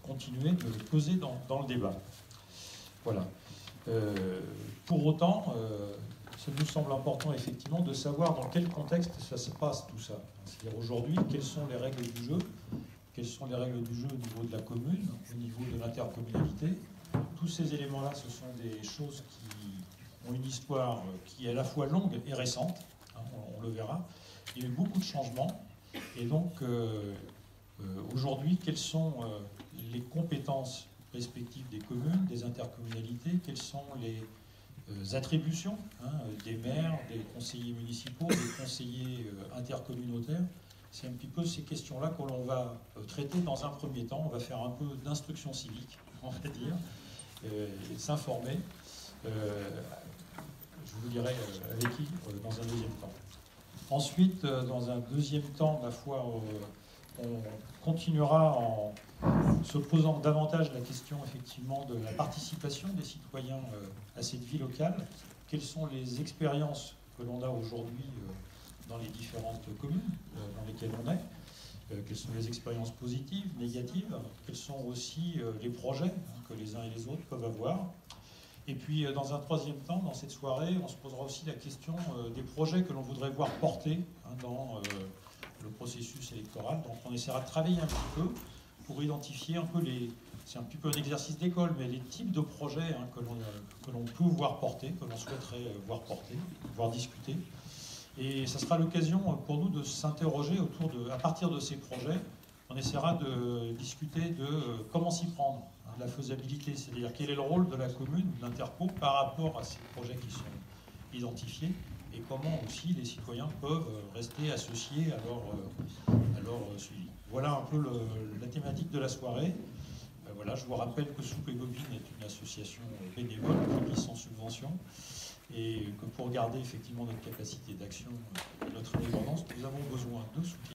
continuer de peser dans le débat. Voilà. Pour autant, ça nous semble important effectivement de savoir dans quel contexte ça se passe tout ça. C'est-à-dire aujourd'hui, quelles sont les règles du jeu, quelles sont les règles du jeu au niveau de la commune, au niveau de l'intercommunalité. Tous ces éléments-là, ce sont des choses qui ont une histoire qui est à la fois longue et récente, hein, on le verra. Il y a eu beaucoup de changements, et donc aujourd'hui, quelles sont les compétences respectives des communes, des intercommunalités, quelles sont les attributions des maires, des conseillers municipaux, des conseillers intercommunautaires. C'est un petit peu ces questions-là que l'on va traiter dans un premier temps. On va faire un peu d'instruction civique, on va dire, s'informer. Je vous dirai avec qui dans un deuxième temps. Ensuite, dans un deuxième temps, ma foi, on continuera en se posant davantage la question effectivement de la participation des citoyens à cette vie locale. Quelles sont les expériences que l'on a aujourd'hui dans les différentes communes dans lesquelles on est, quelles sont les expériences positives, négatives, quels sont aussi les projets que les uns et les autres peuvent avoir. Et puis dans un troisième temps, dans cette soirée, on se posera aussi la question des projets que l'on voudrait voir portés dans le processus électoral. Donc on essaiera de travailler un petit peu pour identifier un peu c'est un petit peu un exercice d'école, mais les types de projets que l'on peut voir porter, que l'on souhaiterait voir porter, voir discuter. Et ça sera l'occasion pour nous de s'interroger à partir de ces projets, on essaiera de discuter de comment s'y prendre, de la faisabilité, c'est-à-dire quel est le rôle de la commune, de l'Interco par rapport à ces projets qui sont identifiés, et comment aussi les citoyens peuvent rester associés à leur suivi. Voilà un peu la thématique de la soirée. Voilà, je vous rappelle que Soupe et Bobine est une association bénévole qui vit sans subvention, et que pour garder effectivement notre capacité d'action, notre indépendance, nous avons besoin de soutien.